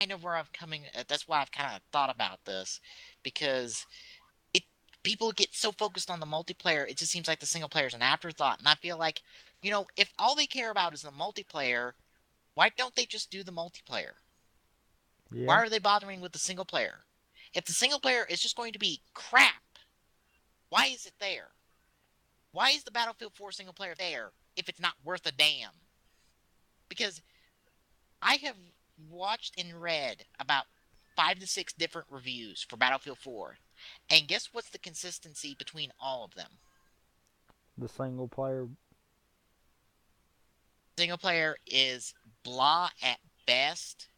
kind of where I'm coming. That's why I've kind of thought about this, because it people get so focused on the multiplayer, it just seems like the single player is an afterthought. And I feel like, if all they care about is the multiplayer, why don't they just do the multiplayer? Why Yeah. are they bothering with the single player? If the single player is just going to be crap, why is it there? Why is the Battlefield 4 single player there if it's not worth a damn? Because I have watched and read about 5 to 6 different reviews for Battlefield 4, and guess what's the consistency between all of them? The single player. Single player is blah at best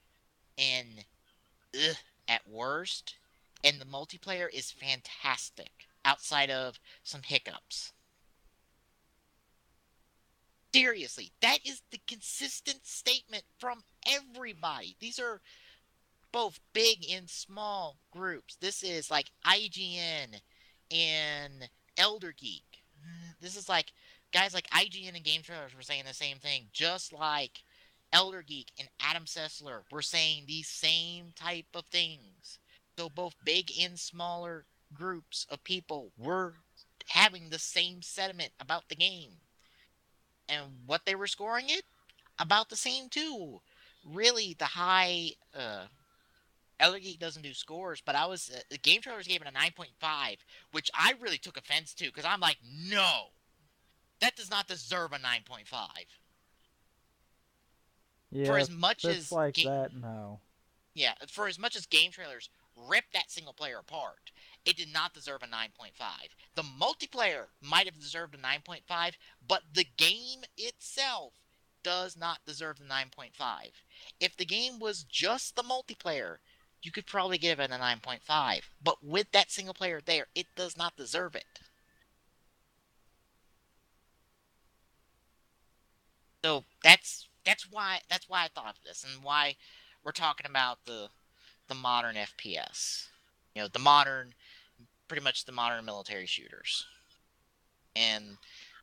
and ugh at worst, and the multiplayer is fantastic outside of some hiccups. Seriously, that is the consistent statement from everybody. These are both big and small groups. This is like IGN and Elder Geek. This is like guys like IGN and Game Trailers were saying the same thing, just like Elder Geek and Adam Sessler were saying these same type of things. So both big and smaller groups of people were having the same sentiment about the game. And what they were scoring it about the same too. Really, the high Elder Geek doesn't do scores, but the Game Trailers gave it a 9.5, which I really took offense to because I'm like, no, that does not deserve a 9.5. For Yeah, as much if it's as like that, no. yeah, for as much as Game Trailers ripped that single player apart, it did not deserve a 9.5. The multiplayer might have deserved a 9.5, but the game itself does not deserve the 9.5. If the game was just the multiplayer, you could probably give it a 9.5, but with that single player there, it does not deserve it. So that's why I thought of this and why we're talking about the modern FPS. The modern, pretty much the modern military shooters. And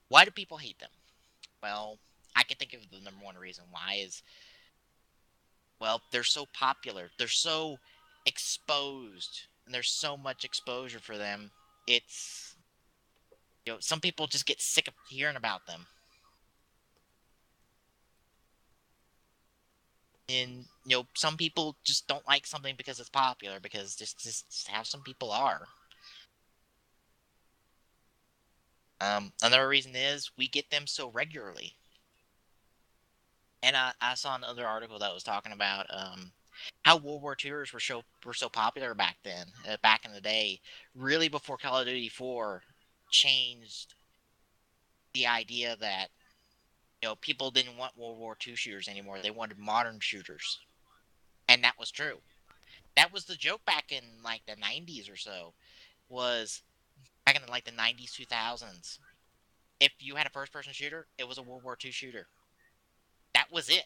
why do people hate them? Well, I can think of the number one reason why is, well, they're so popular. They're so exposed, and there's so much exposure for them. It's, some people just get sick of hearing about them. And, some people just don't like something because it's popular, because just how some people are. Another reason is we get them so regularly. And I saw another article that was talking about how World War II's were so popular back then, back in the day, really before Call of Duty 4 changed the idea that people didn't want World War II shooters anymore. They wanted modern shooters, and that was true. That was the joke back in like the 90s or so. Was back in like the 90s, 2000s. If you had a first-person shooter, it was a World War II shooter. That was it.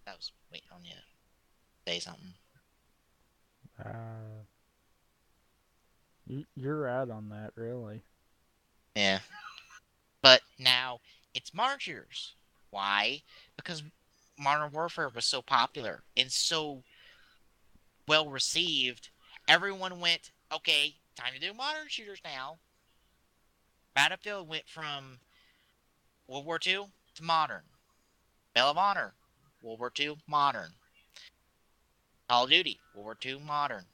That was waiting on you to say something. Uh, you're out on that, really. Yeah. But now it's modern shooters. Why? Because Modern Warfare was so popular and so well received. Everyone went, okay, time to do modern shooters now. Battlefield went from World War II to modern. Medal of Honor, World War II, modern. Call of Duty, World War II, modern.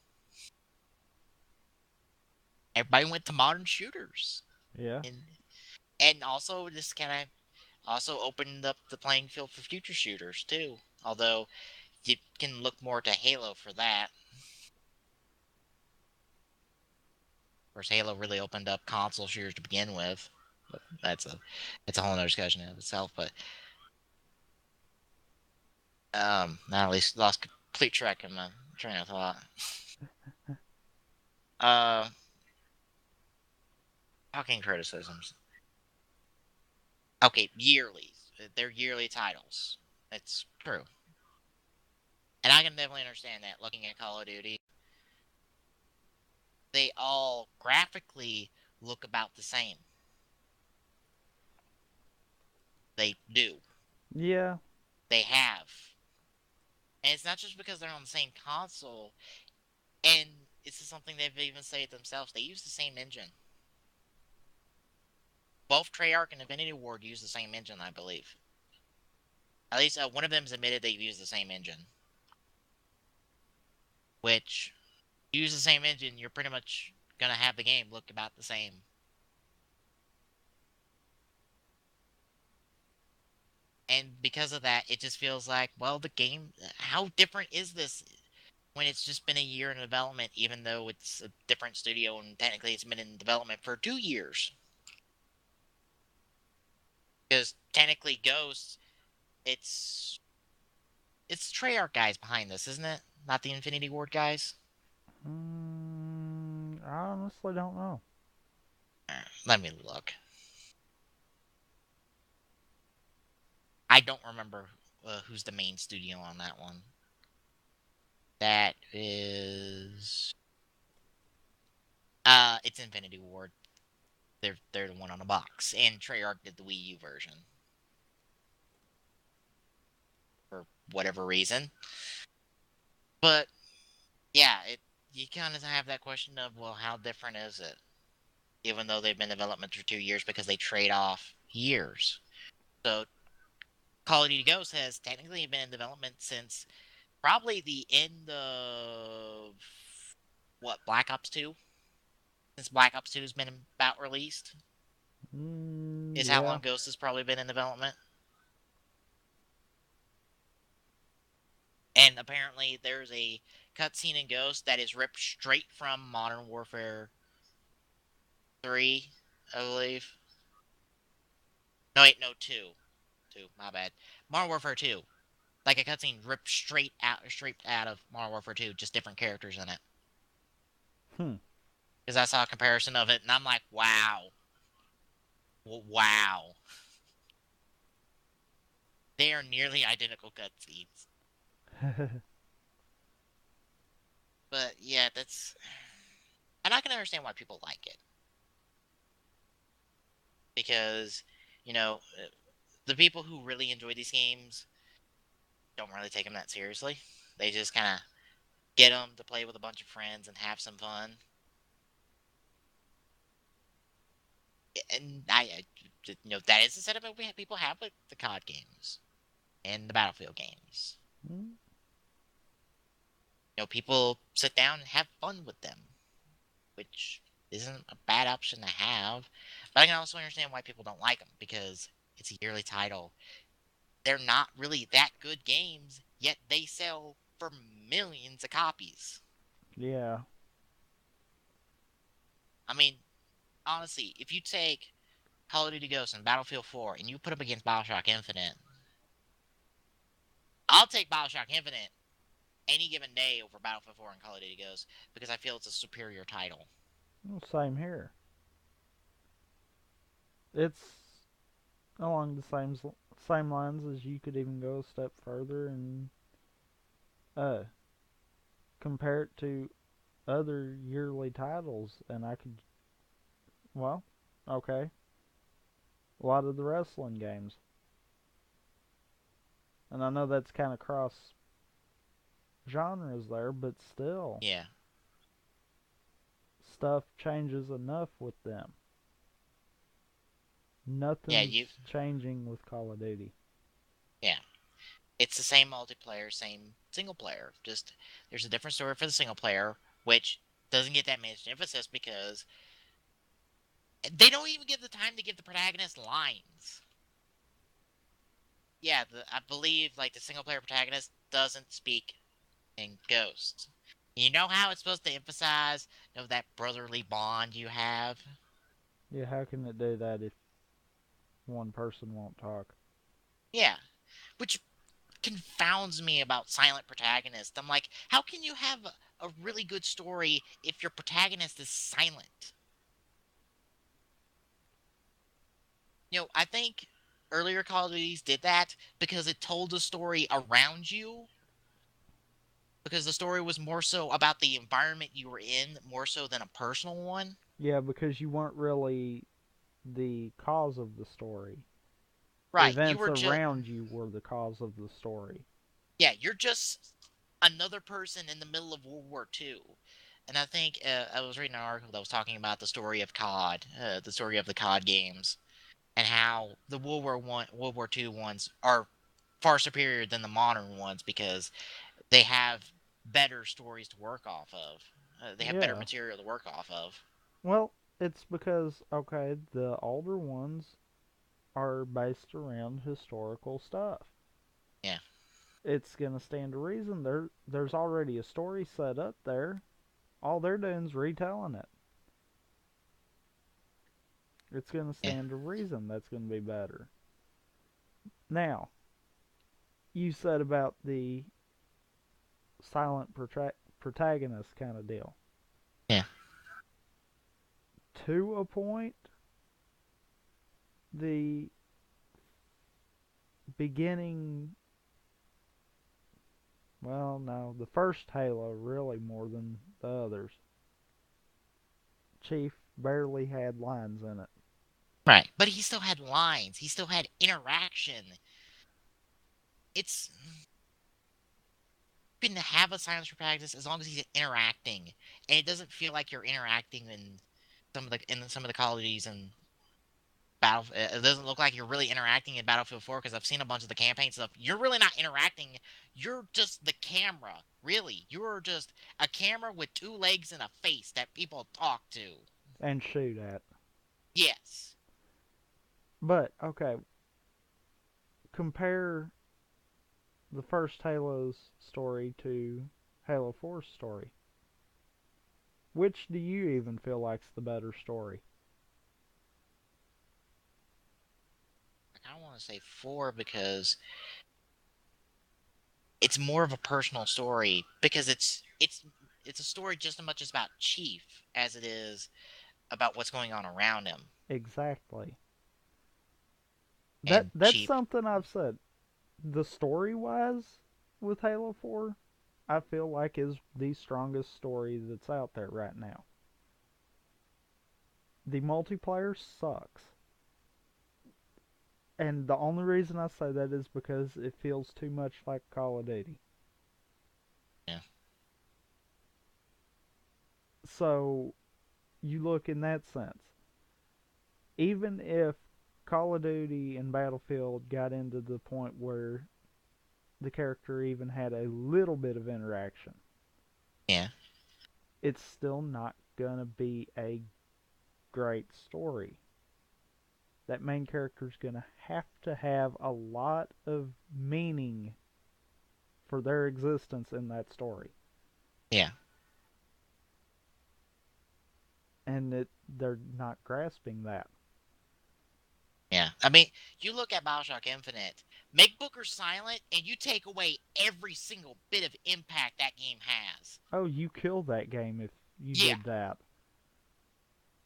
Everybody went to modern shooters. Yeah. And also this kind of also opened up the playing field for future shooters too. Although you can look more to Halo for that. Of course, Halo really opened up console shooters to begin with, but that's a whole other discussion in itself. But I at least lost complete track of my train of thought. Uh, Talking criticisms. Okay, yearly. They're yearly titles. It's true, and I can definitely understand that. Looking at Call of Duty, they all graphically look about the same. They do. Yeah. They have. And it's not just because they're on the same console. And this is something they've even said themselves. They use the same engine. Both Treyarch and Infinity Ward use the same engine, I believe. At least one of them's admitted they use the same engine. Which, you use the same engine, you're pretty much gonna have the game look about the same. And because of that, it just feels like, well, the game, how different is this when it's just been a year in development, even though it's a different studio and technically it's been in development for 2 years? Because technically, Ghost, it's it's the Treyarch guys behind this, isn't it? Not the Infinity Ward guys. I honestly don't know. Let me look. I don't remember who's the main studio on that one. That is, it's Infinity Ward. They're the one on the box, and Treyarch did the Wii U version for whatever reason. But yeah, you kind of have that question of, well, how different is it? Even though they've been in development for 2 years, because they trade off years. So Call of Duty Ghosts has technically been in development since probably the end of what, Black Ops 2? Since Black Ops 2 has been about released, is how Yeah. long Ghost has probably been in development. And apparently, there's a cutscene in Ghost that is ripped straight from Modern Warfare 3, I believe. No, wait, no, 2. 2, my bad. Modern Warfare 2. Like a cutscene ripped straight out of Modern Warfare 2, just different characters in it. Hmm. Because I saw a comparison of it, and I'm like, wow. Wow. They are nearly identical cutscenes. But yeah, that's. And I can understand why people like it. Because, you know, the people who really enjoy these games don't really take them that seriously. They just kind of get them to play with a bunch of friends and have some fun. And that is the sentiment people have with the COD games and the Battlefield games. People sit down and have fun with them, which isn't a bad option to have. But I can also understand why people don't like them, because it's a yearly title. They're not really that good games, yet they sell for millions of copies. Yeah. I mean, honestly, if you take Call of Duty Ghosts and Battlefield 4 and you put them against Bioshock Infinite, I'll take Bioshock Infinite any given day over Battlefield 4 and Call of Duty Ghosts, because I feel it's a superior title. Well, same here. It's along the same lines as you could even go a step further and uh compare it to other yearly titles, and I could, well, okay, a lot of the wrestling games. And I know that's kind of cross genres there, but still, Yeah. stuff changes enough with them. Yeah, you Nothing's changing with Call of Duty. yeah. It's the same multiplayer, same single player. Just there's a different story for the single player, which doesn't get that much emphasis because they don't even give the time to give the protagonist lines. Yeah, I believe like the single player protagonist doesn't speak in Ghost. You know how it's supposed to emphasize, that brotherly bond you have? Yeah, how can it do that if one person won't talk? Yeah. Which confounds me about silent protagonists. I'm like, how can you have a really good story if your protagonist is silent? I think earlier Call of Duties did that because it told a story around you, because the story was more so about the environment you were in, more so than a personal one. Yeah, because you weren't really the cause of the story. Right. You Events were just around you were the cause of the story. yeah, you're just another person in the middle of World War II. And I think I was reading an article that was talking about the story of COD, the story of the COD games, and how the World War II ones are far superior than the modern ones because they have better stories to work off of. They have better Yeah. material to work off of. Well, it's because, okay, the older ones are based around historical stuff. Yeah, It's going to stand to reason. There's already a story set up there. All they're doing is retelling it. It's going to yeah, stand to reason that's going to be better. Now, you said about the silent protagonist kind of deal. yeah, To a point, the beginning, well, no, the first Halo really more than the others. Chief barely had lines in it. right. But he still had lines. He still had interaction. It's been to have a silence for practice as long as he's interacting, and it doesn't feel like you're interacting in some of the colleges and battle. It doesn't look like you're really interacting in Battlefield 4 because I've seen a bunch of the campaign stuff. You're really not interacting. You're just the camera. Really, you're just a camera with two legs and a face that people talk to. And shoot at. Yes. But, okay, compare the first Halo's story to Halo 4's story. Which do you even feel like's the better story? I kind of want to say 4 because it's more of a personal story because it's a story just as much as about Chief as it is about what's going on around him. Exactly. And That's Chief, something I've said. The story wise with Halo 4, I feel like is the strongest story that's out there right now. The multiplayer sucks. And the only reason I say that is because it feels too much like Call of Duty. yeah, So you look in that sense. Even if Call of Duty and Battlefield got into the point where the character even had a little bit of interaction, yeah, it's still not gonna be a great story. That main character's gonna have a lot of meaning for their existence in that story. yeah. And they're not grasping that. Yeah, I mean, you look at Bioshock Infinite, make Booker silent, and you take away every single bit of impact that game has. Oh, you killed that game if you Yeah, did that.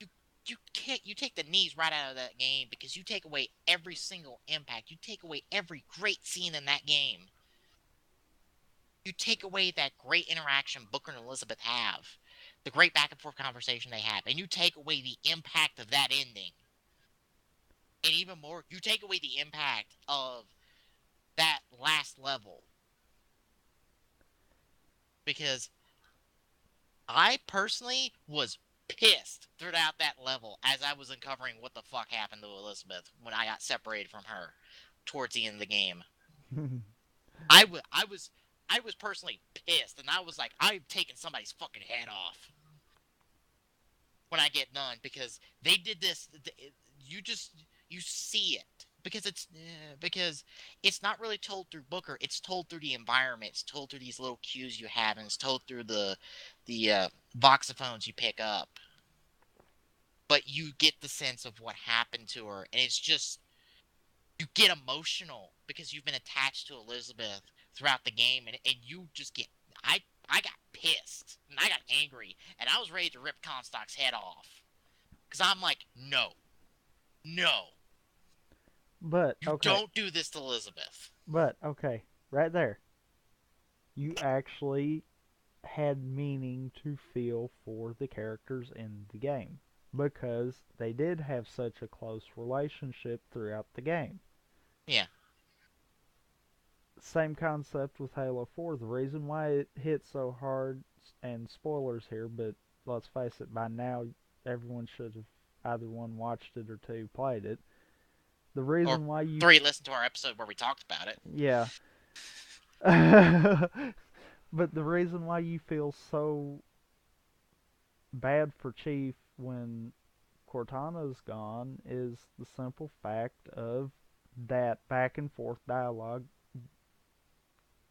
you you can't you take the knees right out of that game because you take away every single impact. You take away every great scene in that game. You take away that great interaction Booker and Elizabeth have, the great back and forth conversation they have, and you take away the impact of that ending. And even more, you take away the impact of that last level because I personally was pissed throughout that level as I was uncovering what the fuck happened to Elizabeth when I got separated from her towards the end of the game. I was I was I was personally pissed, and I was like, I'm taking somebody's fucking head off when I get done because they did this. You just you see it because it's not really told through Booker. It's told through the environment. It's told through these little cues you have, and it's told through the voxophones you pick up. But you get the sense of what happened to her, and it's just you get emotional because you've been attached to Elizabeth throughout the game, and you just get I got pissed and I got angry and I was ready to rip Comstock's head off because I'm like, no, no, but you okay, don't do this to Elizabeth. okay, right there. You actually had meaning to feel for the characters in the game because they did have such a close relationship throughout the game. Yeah. Same concept with Halo 4. The reason why it hit so hard, and spoilers here, but let's face it, by now everyone should have either one watched it or two played it. The Or reason why you, three, listen to our episode where we talked about it. yeah, but the reason why you feel so bad for Chief when Cortana's gone is the simple fact of that back and forth dialogue,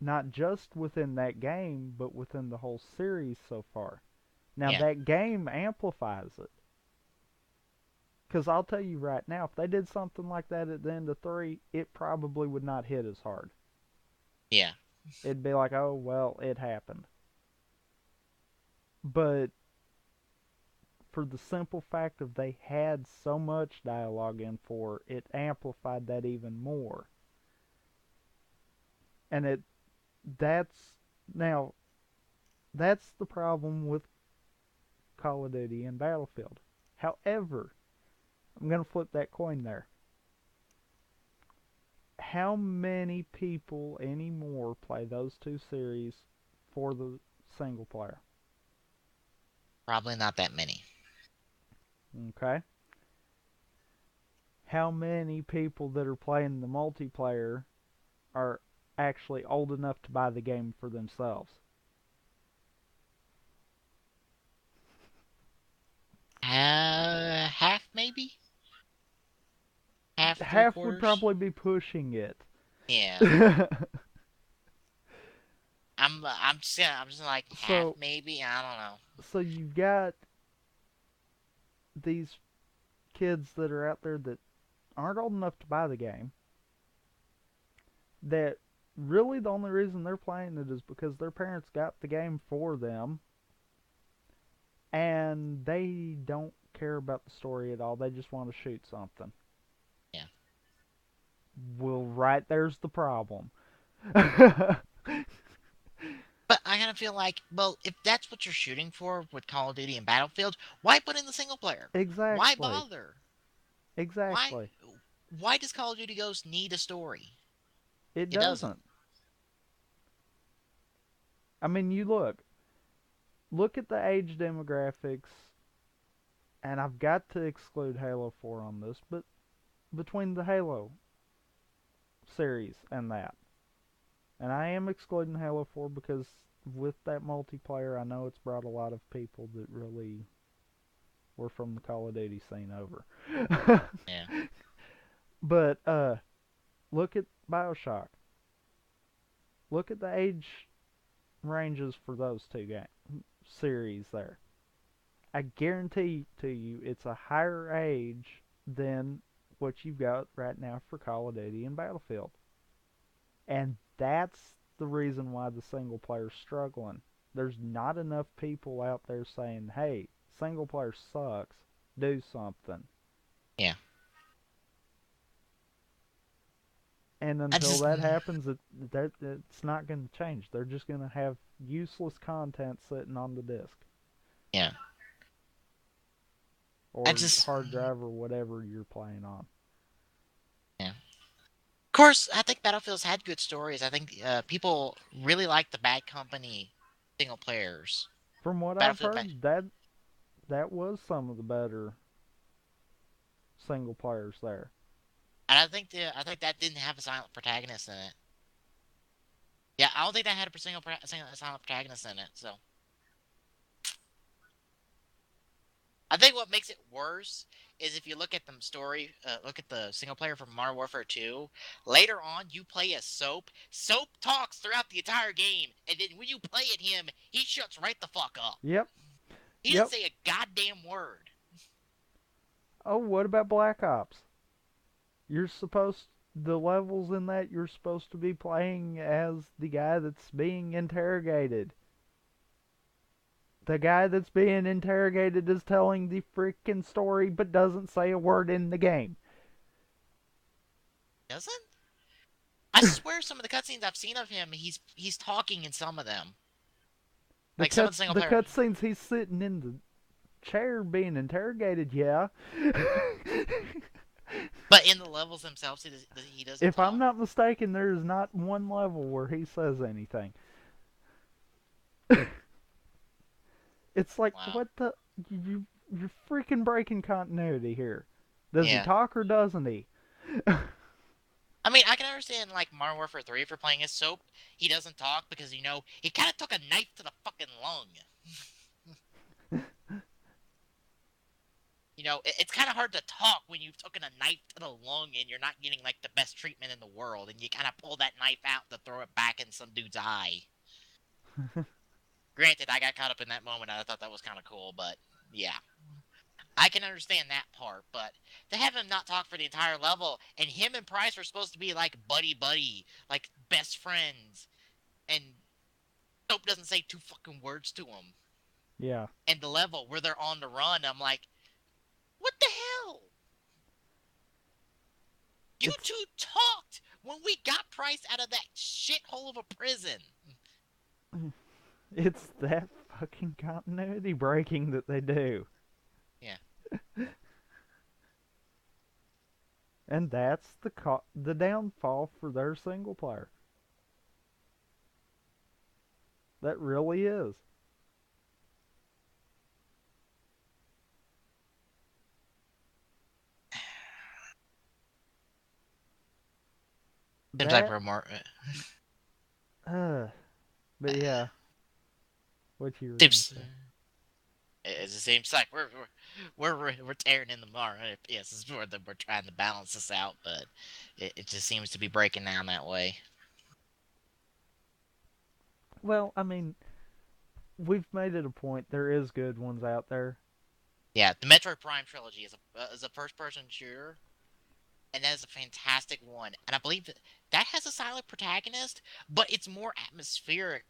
not just within that game, but within the whole series so far. Now, Yeah. that game amplifies it. Because I'll tell you right now, if they did something like that at the end of 3, it probably would not hit as hard. Yeah. It'd be like, oh, well, it happened. But for the simple fact of they had so much dialogue in 4, it amplified that even more. And that's now that's the problem with Call of Duty and Battlefield. However, I'm going to flip that coin there. How many people anymore play those two series for the single player? Probably not that many. Okay. How many people that are playing the multiplayer are actually old enough to buy the game for themselves? Half maybe? Half, three Half would quarters? probably be pushing it. Yeah. I'm just like half so maybe. I don't know. so you've got these kids that are out there that aren't old enough to buy the game, that really the only reason they're playing it is because their parents got the game for them, and they don't care about the story at all. They just want to shoot something. Yeah. Well, right there's the problem. But I kind of feel like, well, if that's what you're shooting for with Call of Duty and Battlefield, why put in the single player? Why Exactly. bother? Why? Exactly. Why does Call of Duty Ghosts need a story? It It doesn't. doesn't. I mean, you look at the age demographics, and I've got to exclude Halo 4 on this, but between the Halo series and that, and I am excluding Halo 4 because with that multiplayer, I know it's brought a lot of people that really were from the Call of Duty scene over. Yeah. But look at BioShock. Look at the age ranges for those two series there. I guarantee to you it's a higher age than what you've got right now for Call of Duty and Battlefield. And that's the reason why the single player's struggling. There's not enough people out there saying, hey, single player sucks, do something. Yeah. And I until just, that happens, it's not going to change. They're just going to have useless content sitting on the disk yeah. I or just, hard drive or whatever you're playing on. yeah. Of course, I think Battlefield's had good stories. I think people really like the Bad Company single players. From what I've Battlefield Bad. heard, that was some of the better single players there. And I think that didn't have a silent protagonist in it. Yeah, I don't think that had a silent protagonist in it. So I think what makes it worse is if you look at the story, look at the single player from Modern Warfare 2. Later on, you play as Soap. Soap talks throughout the entire game, and then when you play at him, he shuts right the fuck up. Yep, He doesn't yep. say a goddamn word. Oh, what about Black Ops? You're supposed the levels in that you're supposed to be playing as the guy that's being interrogated. The guy that's being interrogated is telling the freaking story but doesn't say a word in the game. Doesn't? I swear, some of the cutscenes I've seen of him, he's talking in some of them. Like some of the single The player. cutscenes he's sitting in the chair being interrogated, yeah. But in the levels themselves, he doesn't If I'm talk. not mistaken, there is not one level where he says anything. It's like, Wow. what the? You're freaking breaking continuity here. Does he Yeah. talk or doesn't he? I mean, I can understand like Modern Warfare 3 if you're playing as Soap. He doesn't talk because he kind of took a knife to the fucking lung. It's kind of hard to talk when you've taken a knife to the lung and you're not getting like the best treatment in the world, and you kind of pull that knife out to throw it back in some dude's eye. Granted, I got caught up in that moment and I thought that was kind of cool, but yeah. I can understand that part, but to have him not talk for the entire level, and him and Price are supposed to be like buddy buddy, like best friends, and Soap doesn't say two fucking words to him. Yeah. And the level where they're on the run, I'm like, what the hell? You It's two talked when we got Price out of that shithole of a prison. it's that fucking continuity breaking that they do. Yeah. And that's the downfall for their single player. That really is. Seems like That we're more. uh but yeah, what you were gonna Seems say. it seems like we're tearing in the market. Yes, it's more that we're trying to balance this out, but it just seems to be breaking down that way. Well, I mean, we've made it a point there is good ones out there. Yeah, the Metroid Prime trilogy is a first person shooter, and that is a fantastic one. And I believe that has a silent protagonist, but it's more atmospheric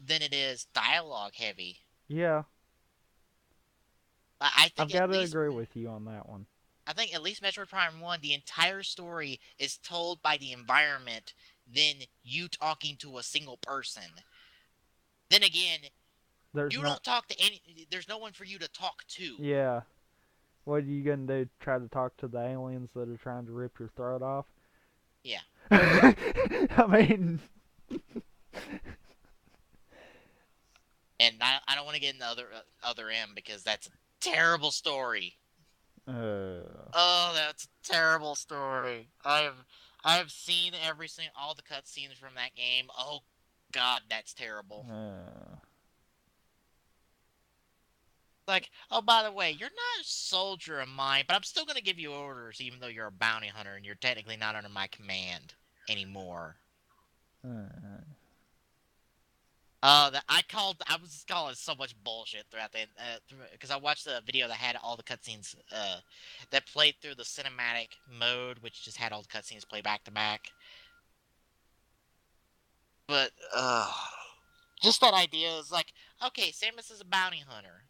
than it is dialogue heavy. Yeah, I I've think got at to least agree with you on that one. I think at least Metroid Prime 1, the entire story is told by the environment than you talking to a single person. Then again, There's you not don't talk to there's no one for you to talk to. Yeah. What are you gonna do? Try to talk to the aliens that are trying to rip your throat off? Yeah. I mean, And I don't want to get into other M because that's a terrible story. uh, Oh, that's a terrible story. I've seen all the cutscenes from that game. Oh God, that's terrible. uh, Like, oh, by the way, you're not a soldier of mine, but I'm still gonna give you orders, even though you're a bounty hunter and you're technically not under my command anymore. uh, I was calling so much bullshit throughout the because I watched the video that had all the cutscenes that played through the cinematic mode, which just had all the cutscenes play back to back. But just that idea is like, okay, Samus is a bounty hunter.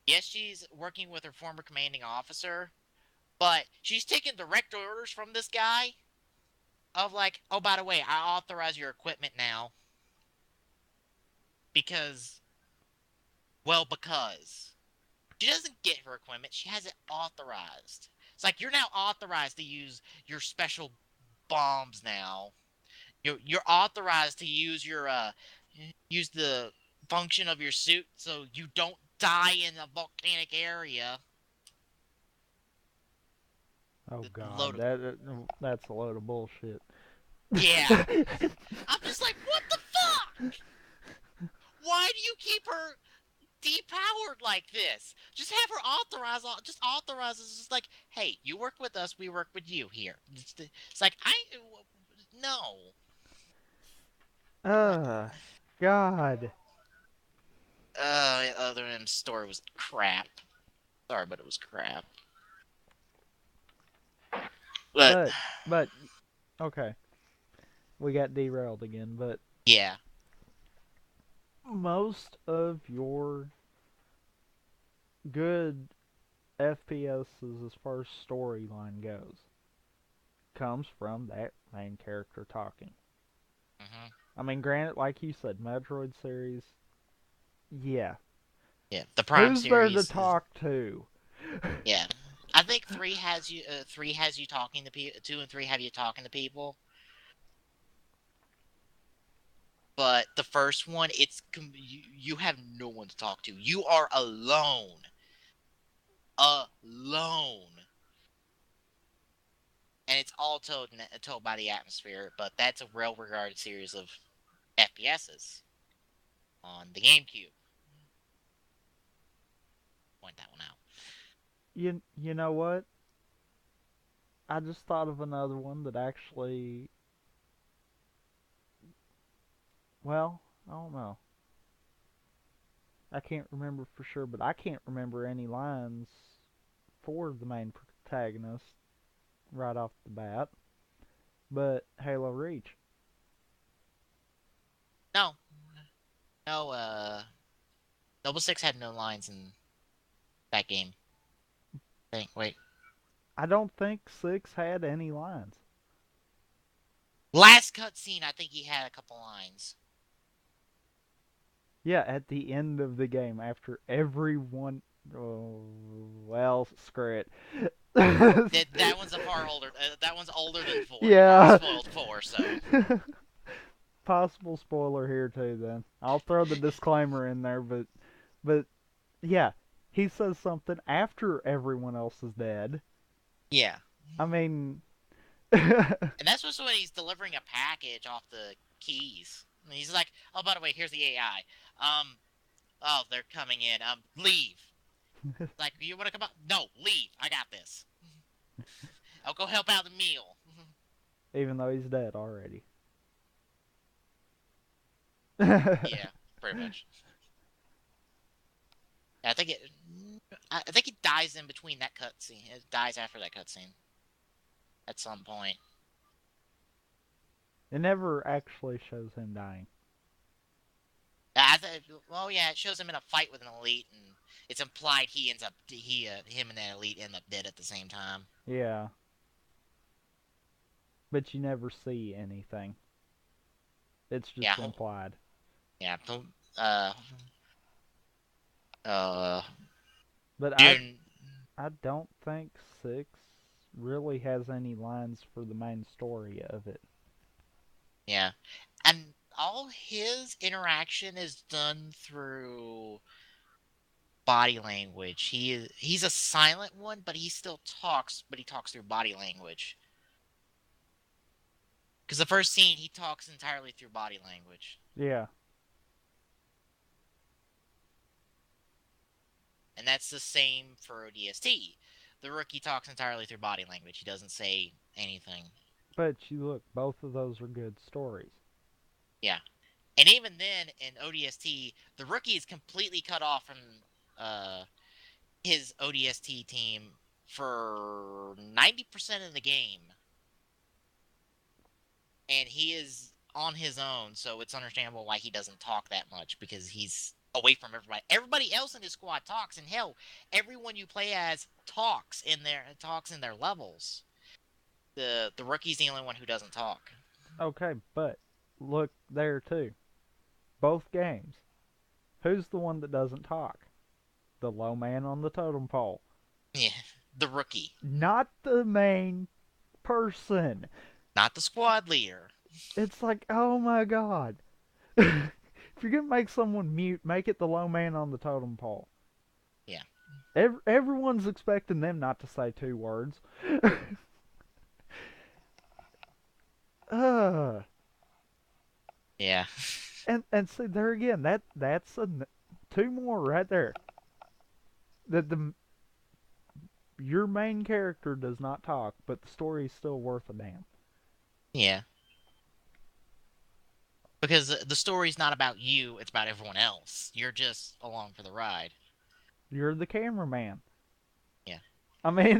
Yes, she's working with her former commanding officer, but she's taking direct orders from this guy of like, oh, by the way, I authorize your equipment now because, well, because she doesn't get her equipment, she has it authorized. It's like you're now authorized to use your special bombs now. You're authorized to use the function of your suit so you don't die in a volcanic area. oh Load god, of that's a load of bullshit. yeah. I'm just like, what the fuck? Why do you keep her depowered like this? Just have her just authorize us. Just like, hey, you work with us, we work with you here. It's like no. uh, God. Other than story was crap. Sorry, but it was crap. But But okay, we got derailed again. But yeah. most of your good FPSs, as far as storyline goes, comes from that main character talking. Hmm. I mean, granted, like you said, Metroid series, yeah. Yeah, the Prime Who's there to series is talk to? yeah. I think three has you talking to people. 2 and 3 have you talking to people. But the first one, you have no one to talk to. You are alone, alone, and it's all told by the atmosphere. But that's a well-regarded series of FPSs on the GameCube. Point that one out. You know what? I just thought of another one that actually, well, I don't know. I can't remember for sure, but I can't remember any lines for the main protagonist right off the bat. But Halo Reach. No, no. Noble Six had no lines in that game. Wait. I don't think 6 had any lines. Last cutscene, I think he had a couple lines. Yeah, at the end of the game, after everyone. Oh, well, screw it. That one's a far older. That one's older than 4. You've already Yeah. spoiled 4, so Possible spoiler here too. Then I'll throw the disclaimer in there, but yeah, he says something after everyone else is dead. yeah. I mean, And that's just when he's delivering a package off the keys. And he's like, "Oh, by the way, here's the AI. Oh, they're coming in. Leave." Like, you want to come out? No, leave. I got this. I'll go help out the meal. even though he's dead already. Yeah, pretty much. I think it. I think it dies in between that cutscene. It dies after that cutscene at some point. It never actually shows him dying. Well, yeah, it shows him in a fight with an elite, and it's implied him and that elite end up dead at the same time. Yeah, but you never see anything. It's Yeah, just implied. yeah. Uh, uh, But dude, I don't think 6 really has any lines for the main story of it. yeah, and all his interaction is done through body language. He's a silent one, but he still talks, but he talks through body language. Because the first scene, he talks entirely through body language. Yeah, And that's the same for ODST. The rookie talks entirely through body language. He doesn't say anything. but you look, both of those are good stories. Yeah. And even then, in ODST, the rookie is completely cut off from uh, his ODST team for 90% of the game. And he is on his own, so it's understandable why he doesn't talk that much, because he's away from everybody. Everybody else in his squad talks, and hell, everyone you play as talks in their levels. The rookie's the only one who doesn't talk. Okay, but look there too. Both games. Who's the one that doesn't talk? The low man on the totem pole. Yeah, the rookie, Not the main person. not the squad leader. It's like, oh my god. If you're gonna make someone mute, make it the low man on the totem pole. Yeah, Everyone's expecting them not to say 2 words. uh, yeah, and see there again, that's 2 more right there. That the your main character does not talk, but the story is still worth a damn. yeah. Because the story's not about you; it's about everyone else. You're just along for the ride. You're the cameraman. Yeah, I mean,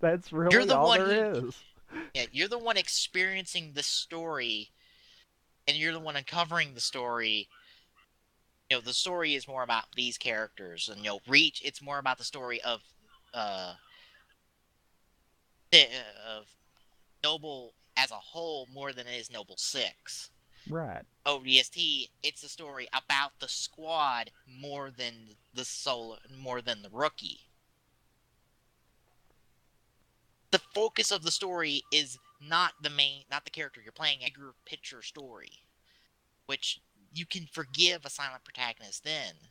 that's you're really the all one there who. is. Yeah, you're the one experiencing the story, and you're the one uncovering the story. The story is more about these characters, and Reach. It's more about the story uh, of Noble as a whole more than it is Noble Six. Right. ODST, it's a story about the squad more than the rookie. the focus of the story is not the character you're playing, a bigger picture story, which you can forgive a silent protagonist then.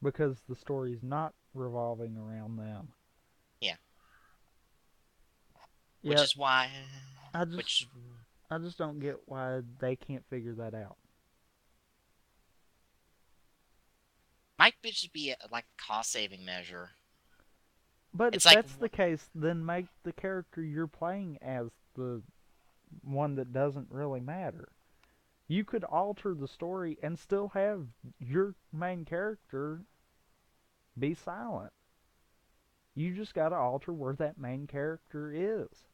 because the story's not revolving around them. Yeah, which Yeah, is why, I just which I just don't get why they can't figure that out. might just be like a cost saving measure. But It's if like, that's the case, then make the character you're playing as the one that doesn't really matter. You could alter the story and still have your main character be silent. You just got to alter where that main character is.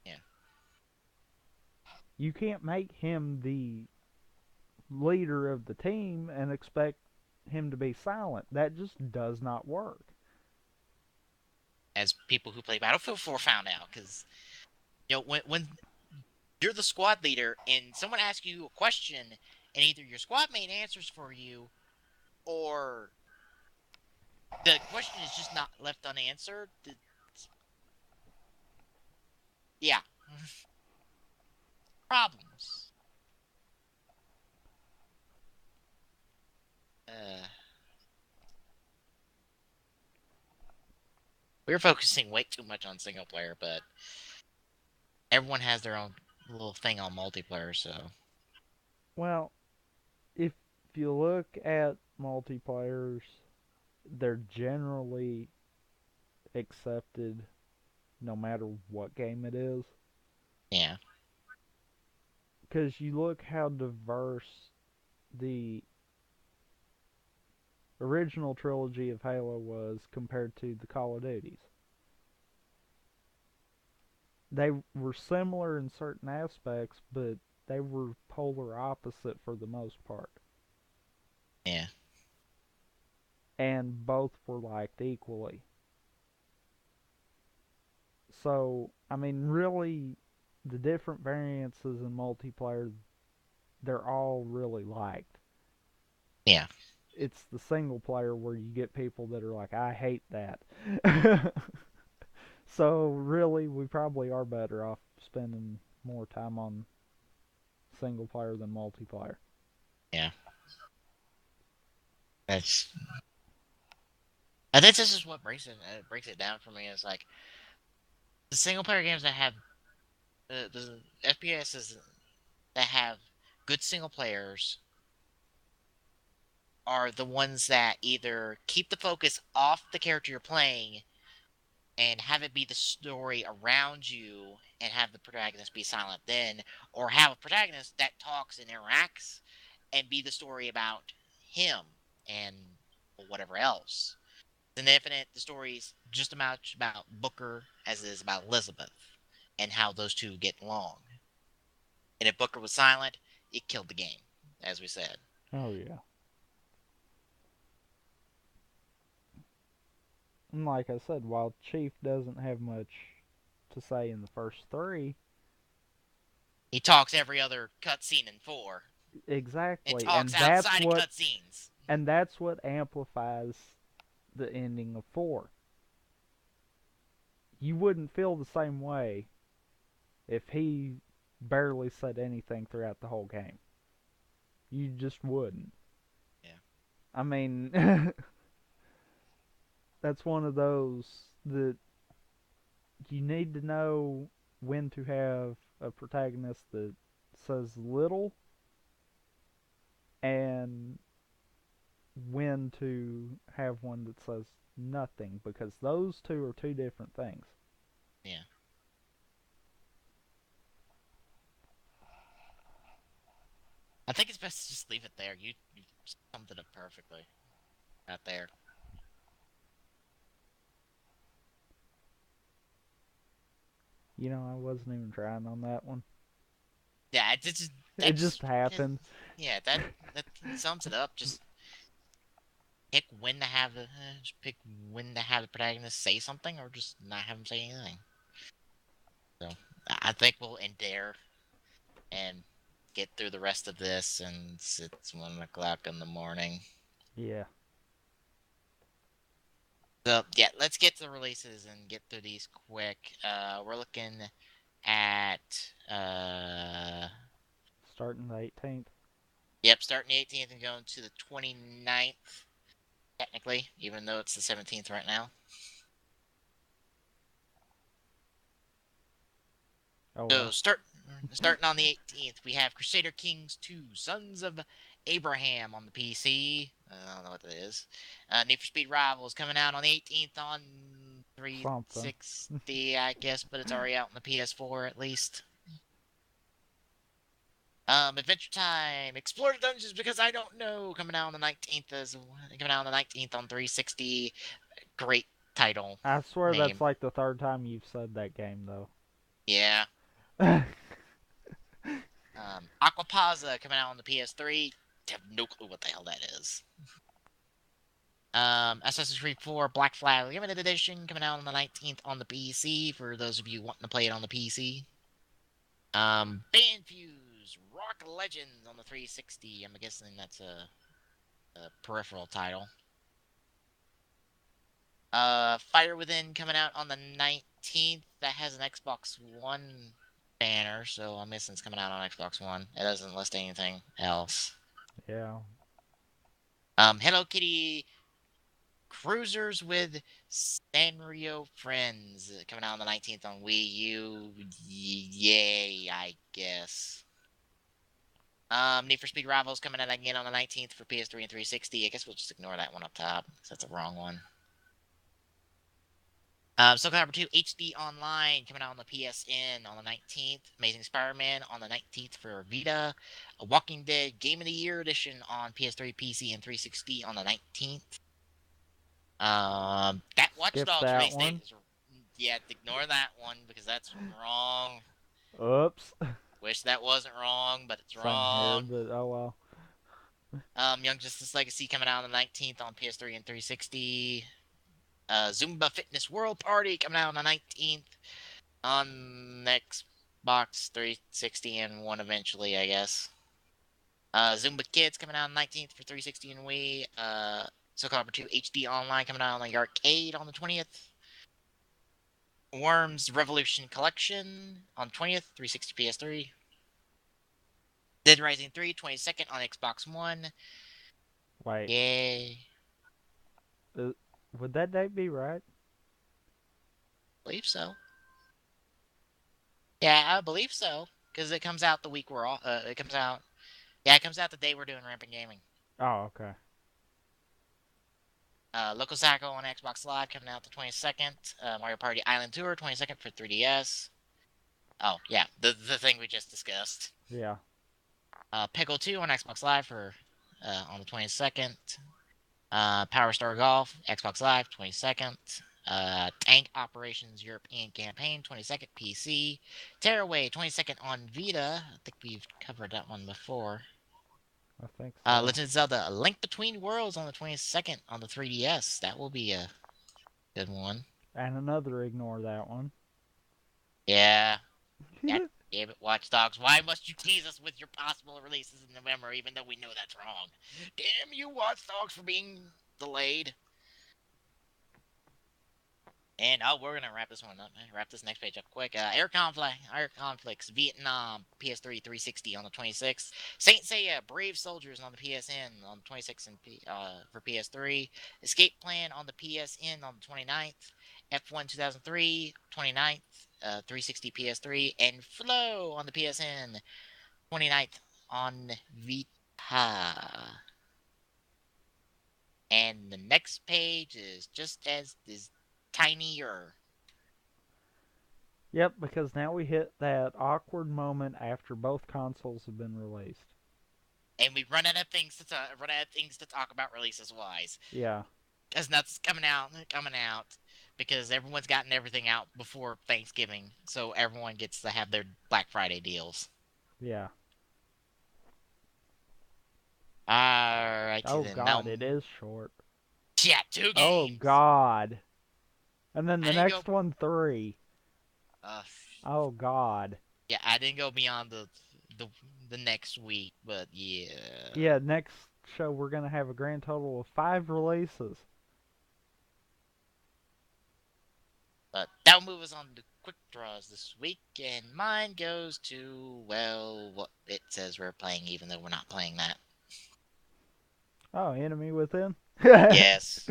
yeah, You can't make him the leader of the team and expect him to be silent. That just does not work. as people who play Battlefield 4 found out, because when you're the squad leader and someone asks you a question and either your squad mate answers for you or the question is just not left unanswered. Yeah, problems. Uh, we're focusing way too much on single player, but everyone has their own little thing on multiplayer. So Well, if you look at multiplayers, they're generally accepted no matter what game it is. yeah, Because you look how diverse the original trilogy of Halo was compared to the Call of Duties. They were similar in certain aspects, but they were polar opposite for the most part. yeah, And both were liked equally. So, I mean, really, the different variances in multiplayer, they're all really liked. yeah. It's the single player where you get people that are like, I hate that. So, really, we probably are better off spending more time on single player than multiplayer. Yeah. That's I think this is what breaks it down for me. Is like the single player games that have the FPSs that have good single players are the ones that either keep the focus off the character you're playing and have it be the story around you and have the protagonist be silent then, or have a protagonist that talks and interacts and be the story about him and whatever else. In Infinite, the story's just as much about Booker as it is about Elizabeth and how those two get along. And if Booker was silent, it killed the game, as we said. Oh, yeah. And like I said, while Chief doesn't have much to say in the first three, He talks every other cutscene in 4 and exactly, talks outside of cutscenes. and that's what amplifies the ending of 4. You wouldn't feel the same way if he barely said anything throughout the whole game. You just wouldn't. Yeah. I mean, that's one of those that you need to know when to have a protagonist that says little and when to have one that says nothing, because those two are two different things. Yeah. I think it's best to just leave it there. You summed it up perfectly. Out there. You know, I wasn't even trying on that one. Yeah, It just happened. yeah, that sums it up. Just pick when to have the protagonist say something, or just not have him say anything. So I think we'll end there and get through the rest of this. And it's 1 o'clock in the morning. Yeah. So yeah, let's get to the releases and get through these quick. We're looking at Starting the 18th. yep, starting the 18th and going to the 29th, technically, even though it's the 17th right now. Oh So well. starting on the 18th, we have Crusader Kings 2: Sons of Abraham on the PC. I don't know what that is. Need for Speed Rivals coming out on the 18th on Something. 360, I guess, but it's already out on the PS4 at least. Adventure Time, Explore the Dungeons because I don't know, coming out on the 19th on 360. Great title I swear that's name. like the third time you've said that game though. Yeah. Aquapazza coming out on the PS3. I have no clue what the hell that is. Assassin's Creed 4 Black Flag Limited Edition coming out on the 19th on the PC for those of you wanting to play it on the PC. Bandfuse Rock Legends on the 360. I'm guessing that's a peripheral title. Fire Within coming out on the 19th. That has an Xbox One banner, so I'm guessing it's coming out on Xbox One. It doesn't list anything else. Yeah. Hello Kitty Cruisers with Sanrio Friends coming out on the 19th on Wii U. Yay, I guess. Need for Speed Rivals coming out again on the 19th for PS3 and 360. I guess we'll just ignore that one up top because that's a wrong one. Soul Calibur 2 HD Online coming out on the PSN on the 19th. Amazing Spider-Man on the 19th for Vita. A Walking Dead Game of the Year edition on PS3, PC, and 360 on the 19th. That Watch Skip Dogs that release date one. is yeah. Ignore that one because that's wrong. Oops. Wish that wasn't wrong, but it's Same here, wrong. but oh well. Young Justice Legacy coming out on the 19th on PS3 and 360. Zumba Fitness World Party coming out on the 19th on Xbox 360 and one eventually, I guess. Zumba Kids coming out on the 19th for 360 and Wii. Soul Calibur 2 HD Online coming out on the arcade on the 20th. Worms Revolution Collection on 20th, 360 PS3. Dead Rising 3, 22nd on Xbox One. Wait. Yay. Uh, would that date be right? Believe so. Yeah, I believe so. Because it comes out the week we're all. It comes out. Yeah, it comes out the day we're doing Rampant Gaming. Oh, okay. Loco Sacco on Xbox Live coming out the 22nd. Mario Party Island Tour 22nd for 3DS. Oh, yeah, the thing we just discussed. Yeah. Pickle 2 on Xbox Live for on the 22nd. Power Star Golf, Xbox Live, 22nd. Tank Operations European Campaign, 22nd PC. Tearaway, 22nd on Vita. I think we've covered that one before. I think so. Legend of Zelda: A Link Between Worlds on the 22nd on the 3DS. That will be a good one. And another ignore that one. Yeah. God damn it, Watch Dogs. Why must you tease us with your possible releases in November, even though we know that's wrong? Damn you, Watch Dogs, for being delayed. And we're gonna wrap this one up, man. Wrap this next page up quick. Air Conflicts, Vietnam, PS3, 360 on the 26th. Saint Seiya, Brave Soldiers on the PSN on the 26th and for PS3. Escape Plan on the PSN on the 29th. F1 2003, 29th, 360 PS3, and Flow on the PSN, 29th on Vita. And the next page is just as is tinier. Yep, because now we hit that awkward moment after both consoles have been released. And we run out of things to talk about releases wise. Yeah. Because nothing's coming out, because everyone's gotten everything out before Thanksgiving, so everyone gets to have their Black Friday deals. Yeah. Alrighty Oh then. Now, god, it is short. yeah, 2 Oh games. god. And then I the didn't go. next one, 3. Uh, Oh god. yeah, I didn't go beyond the the next week, but yeah. Yeah, next show we're gonna have a grand total of 5 releases. But that'll move us on to quick draws this week, and mine goes to, well, what it says we're playing, even though we're not playing that. Oh, Enemy Within. Yes.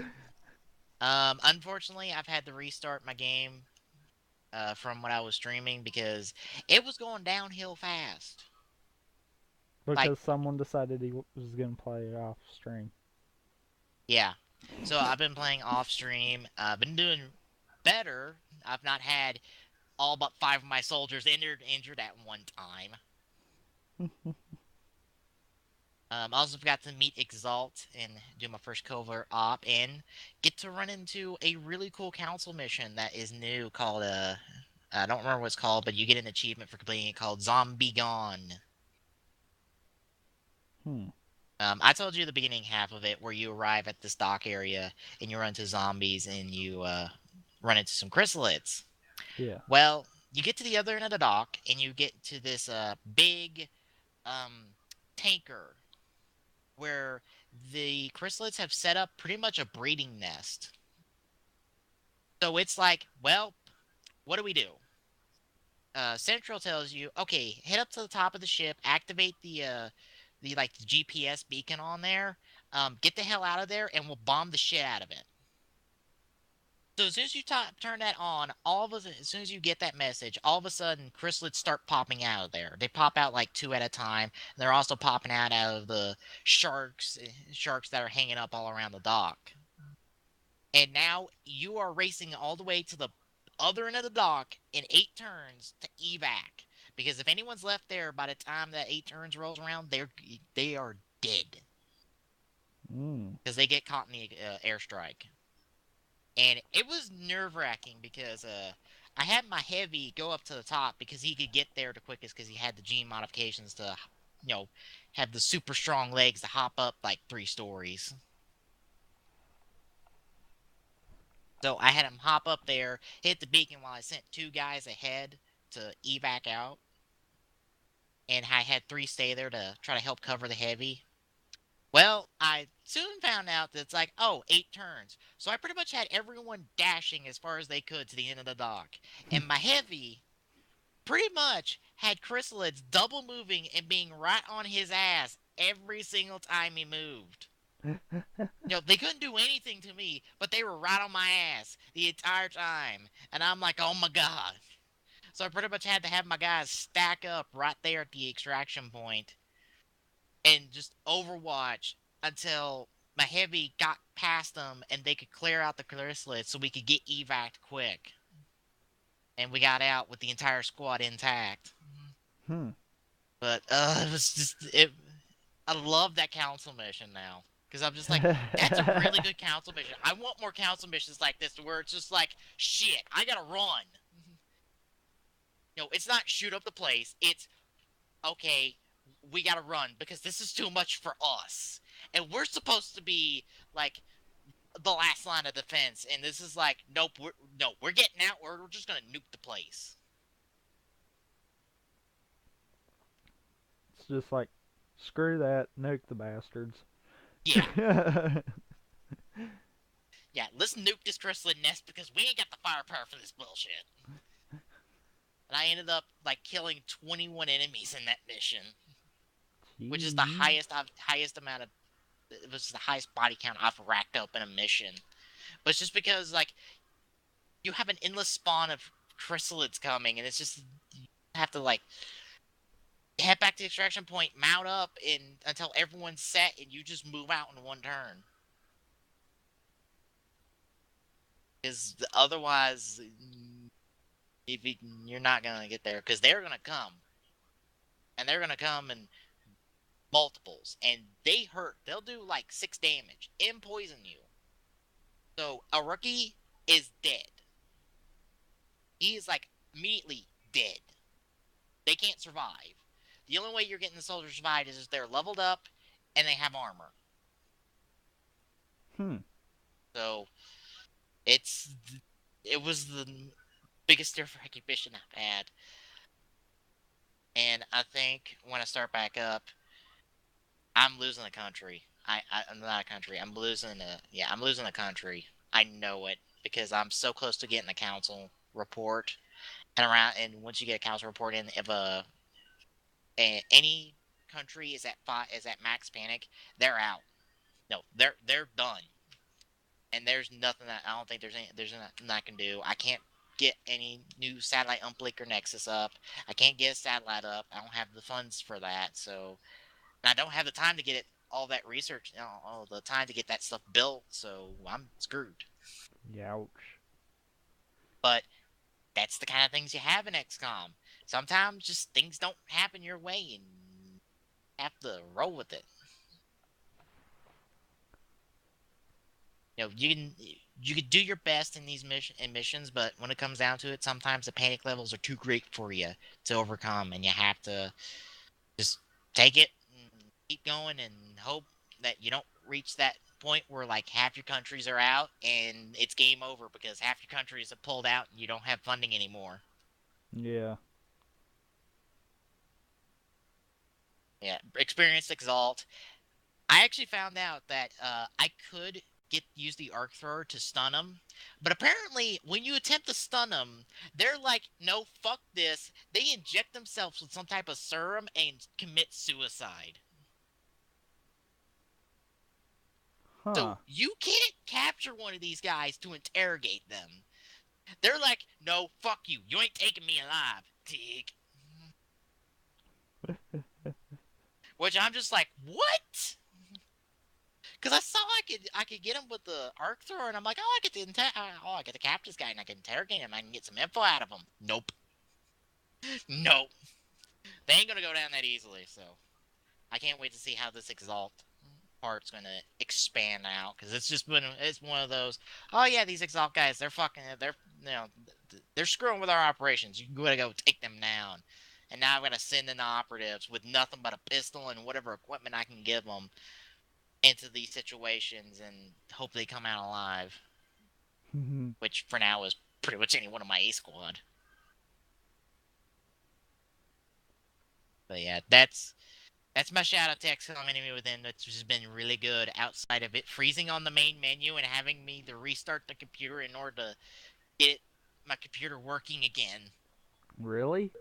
Unfortunately, I've had to restart my game from what I was streaming because it was going downhill fast. Like, Because someone decided he was going to play it off stream. yeah. So I've been playing off stream. I've been doing better. I've not had all but five of my soldiers injured at one time. I also got to meet Exalt and do my first covert op and get to run into a really cool council mission that is new called I don't remember what it's called, but you get an achievement for completing it called Zombie Gone. Hmm. I told you the beginning half of it where you arrive at this dock area and you run into zombies and you run into some chrysalids. Yeah. Well, you get to the other end of the dock and you get to this big tanker where the chrysalids have set up pretty much a breeding nest. So it's like, well, what do we do? Central tells you, okay, head up to the top of the ship, activate the GPS beacon on there, get the hell out of there, and we'll bomb the shit out of it. So as soon as you turn that on, as soon as you get that message, all of a sudden chrysalids start popping out of there. They pop out like two at a time. And they're also popping out of the sharks that are hanging up all around the dock. And now you are racing all the way to the other end of the dock in 8 turns to evac. Because if anyone's left there by the time that 8 turns rolls around, they are dead Mm. because they get caught in the airstrike. And it was nerve wracking because I had my heavy go up to the top because he could get there the quickest because he had the gene modifications to, you know, have the super strong legs to hop up like 3 stories. So I had him hop up there, hit the beacon while I sent 2 guys ahead to evac out, and I had 3 stay there to try to help cover the heavy. Well, I soon found out that it's like, oh, 8 turns. So I pretty much had everyone dashing as far as they could to the end of the dock. And my heavy pretty much had chrysalids double moving and being right on his ass every single time he moved. They couldn't do anything to me, but they were right on my ass the entire time. And I'm like, oh my god. So I pretty much had to have my guys stack up right there at the extraction point and just overwatch until my heavy got past them and they could clear out the chrysalids so we could get evac quick. And we got out with the entire squad intact. Hmm. But it was just it. I love that council mission now because I'm just like, that's a really good council mission. I want more council missions like this where it's just like, shit, I gotta run. It's not shoot up the place. It's okay, we gotta run because this is too much for us, and we're supposed to be like the last line of defense, and this is like, nope, we're getting out. We're just gonna nuke the place. It's just like, screw that, nuke the bastards. Yeah, yeah. Let's nuke this chrysalid nest because we ain't got the firepower for this bullshit. And I ended up like killing 21 enemies in that mission, which is the Jeez. highest amount of it was the highest body count I've racked up in a mission. But it's just because like you have an endless spawn of chrysalids coming, and it's just you have to like head back to the extraction point, mount up, and until everyone's set, and you just move out in one turn. Because otherwise, if you're not gonna get there, because they're gonna come, and they're gonna come in multiples, and they hurt. They'll do like 6 damage and poison you. So a rookie is dead. He is like immediately dead. They can't survive. The only way you're getting the soldiers to survive is if they're leveled up and they have armor. Hmm. So it's it was the biggest different mission I've had, and I think when I start back up, I'm losing the country. I'm not a country. I'm losing a yeah. I'm losing the country. I know it. because I'm so close to getting the council report. And once you get a council report in, if any country is at max panic, they're out. No, they're done. And there's nothing that I don't think there's nothing I can do. I can't get any new satellite uplink or Nexus up. I can't get a satellite up. I don't have the funds for that. So and I don't have the time to get it all that research, all the time to get that stuff built. So I'm screwed. Youch. But that's the kind of things you have in XCOM. Sometimes just things don't happen your way, and you have to roll with it. You can do your best in these missions, but when it comes down to it, sometimes the panic levels are too great for you to overcome, and you have to just take it and keep going and hope that you don't reach that point where like half your countries are out and it's game over because half your countries have pulled out and you don't have funding anymore. Yeah. Yeah, experience Exalt. I actually found out that I could use the arc thrower to stun them, but apparently when you attempt to stun them, they're like, "No, fuck this." They inject themselves with some type of serum and commit suicide. Huh. So you can't capture one of these guys to interrogate them. They're like, "No, fuck you. You ain't taking me alive." Dig. Which I'm just like, "What?" Because I saw I could get him with the arc thrower, and I'm like, I get to capture this guy, and I can interrogate him. I can get some info out of him. Nope, nope. They ain't gonna go down that easily. So I can't wait to see how this exalt part's gonna expand out because it's one of those. Oh yeah, these exalt guys, they're screwing with our operations. You gotta go take them down. And now I'm gonna send in the operatives with nothing but a pistol and whatever equipment I can give them into these situations and hope they come out alive. Which for now is pretty much anyone on my A squad. But yeah, that's my shout out to XCOM Enemy Within, which has been really good outside of it freezing on the main menu and having me to restart the computer in order to get my computer working again. Really?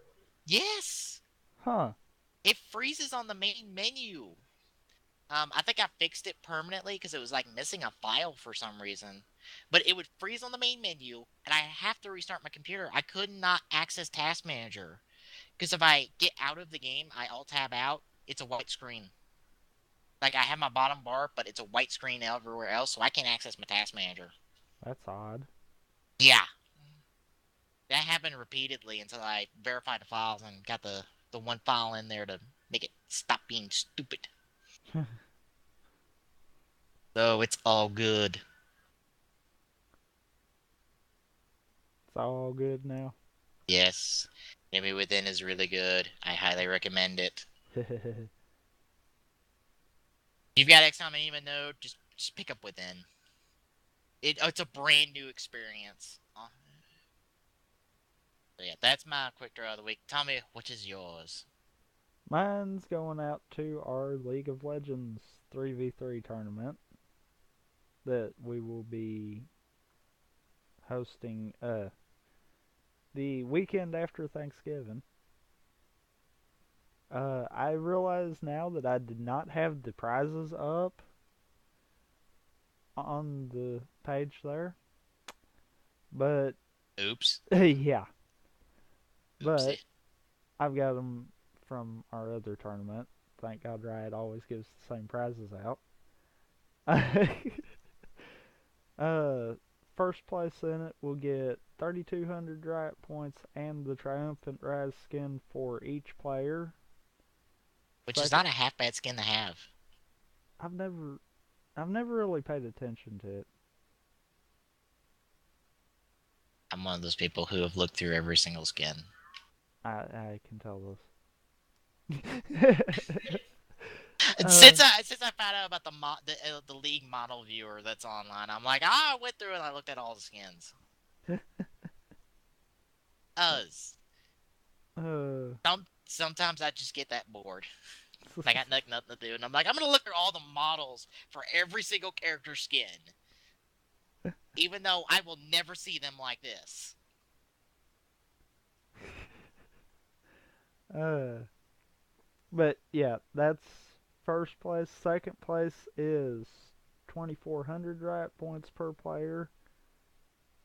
Yes, Huh. it freezes on the main menu. I think I fixed it permanently because it was like missing a file for some reason. But it would freeze on the main menu, and I have to restart my computer. I could not access Task Manager because if I get out of the game, I alt tab out. It's a white screen. Like I have my bottom bar, but it's a white screen everywhere else, so I can't access my Task Manager. That's odd. Yeah, that happened repeatedly until I verified the files and got the one file in there to make it stop being stupid. It's So it's all good. all good now. Yes. Enemy Within is really good. I highly recommend it. If you've got XCOM and even though just pick up Within. It's a brand new experience. So yeah, that's my quick draw of the week. Tell me which is yours. Mine's going out to our League of Legends 3v3 tournament that we will be hosting the weekend after Thanksgiving. I realize now that I did not have the prizes up on the page there, but Oops. yeah, but Oopsie. I've got them from our other tournament. Thank God Riot always gives the same prizes out. uh, First place in it will get 3,200 Riot points and the Triumphant Rise skin for each player. Which is Second, not a half bad skin to have. I've never, I've never really paid attention to it. I'm one of those people who have looked through every single skin. I can tell this. And uh, since I found out about the league model viewer that's online, I'm like, I went through and I looked at all the skins. Us. uh, Sometimes I just get that bored. I got nothing to do, and I'm like, I'm gonna look at all the models for every single character skin. even though I will never see them like this. uh, but yeah, that's first place. Second place is 2,400 right points per player.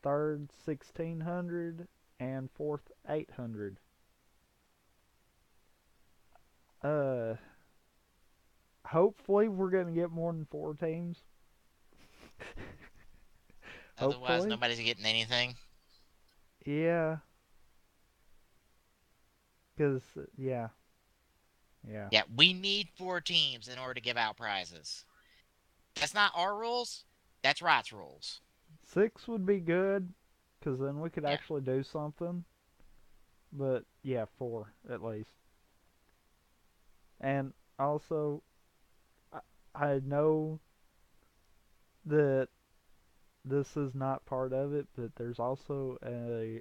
Third 1,600, and fourth 800. Uh, hopefully we're gonna get more than 4 teams. Otherwise, Hopefully, nobody's getting anything. yeah, because yeah, yeah, Yeah, we need 4 teams in order to give out prizes. That's not our rules. That's Riot's rules. 6 would be good, because then we could Yeah. actually do something. But yeah, 4 at least. And also, I, I know that this is not part of it, but there's also a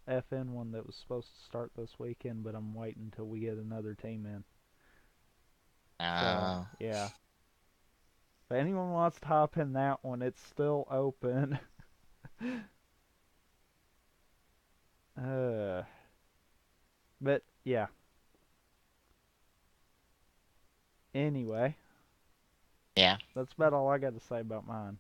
FN one that was supposed to start this weekend, but I'm waiting until we get another team in. So Uh, yeah, if anyone wants to hop in that one, it's still open. uh, but yeah. Anyway, yeah. that's about all I got to say about mine.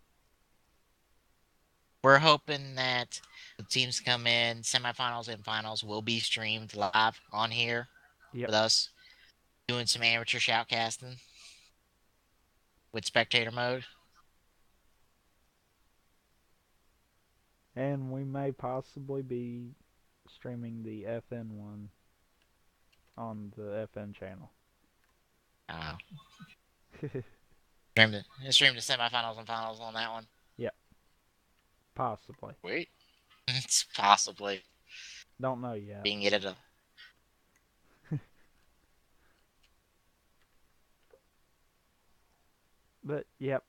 We're hoping that the teams come in, semifinals and finals will be streamed live on here Yep. with us doing some amateur shoutcasting with spectator mode. And we may possibly be streaming the FN one on the FN channel. Uh, stream the semifinals and finals on that one. Yep, possibly. Wait. It's possibly Don't know yet. being it at a. But yep,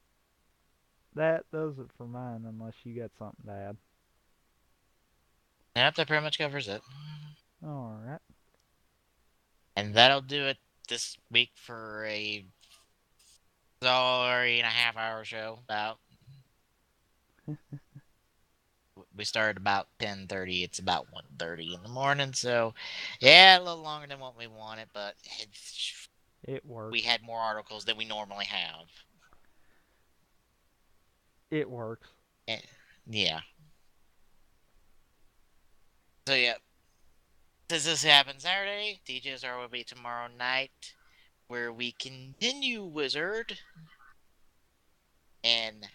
that does it for mine, unless you got something to add. Yep, that pretty much covers it. Alright. And that'll do it this week for a 3.5 hour show. About we started about 10:30. It's about 1:30 in the morning. So, yeah, a little longer than what we wanted, but It we works. had more articles than we normally have. It works. Eh, yeah. So yeah, does this happen Saturday? DJSR will be tomorrow night, where we continue Wizard and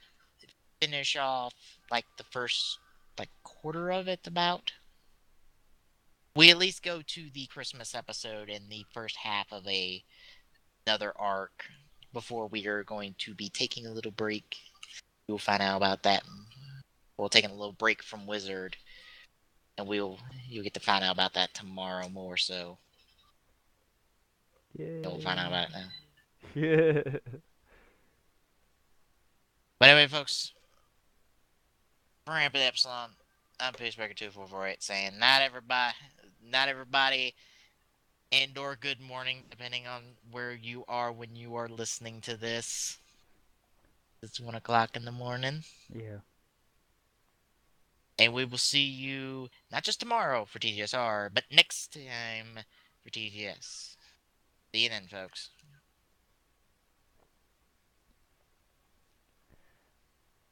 finish off like the first like quarter of it. About we at least go to the Christmas episode in the first half of another arc before we are going to be taking a little break. You'll find out about that. We'll taking a little break from Wizard, and you'll get to find out about that tomorrow more. So you'll find out Yay. about it now. Yeah. But anyway, folks, for Rampant Epsilon, I'm Peacebreaker2448 saying not everybody, and or good morning, depending on where you are when you are listening to this. It's 1 o'clock in the morning. Yeah. And we will see you not just tomorrow for TGSR, but next time for TGS. See you then, folks.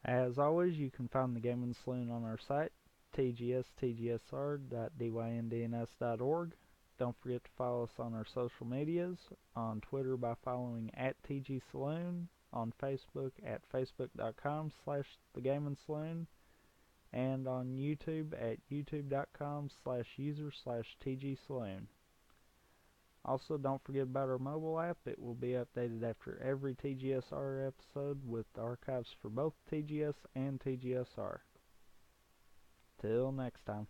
As always, you can find the Gaming Saloon on our site, tgstgsr.dyndns.org. Don't forget to follow us on our social medias, on Twitter by following at TGSaloon, on Facebook at facebook.com/thegamingsaloon, and on YouTube at youtube.com/user/TGSaloon. Also, don't forget about our mobile app. It will be updated after every TGSR episode with archives for both TGS and TGSR. Till next time.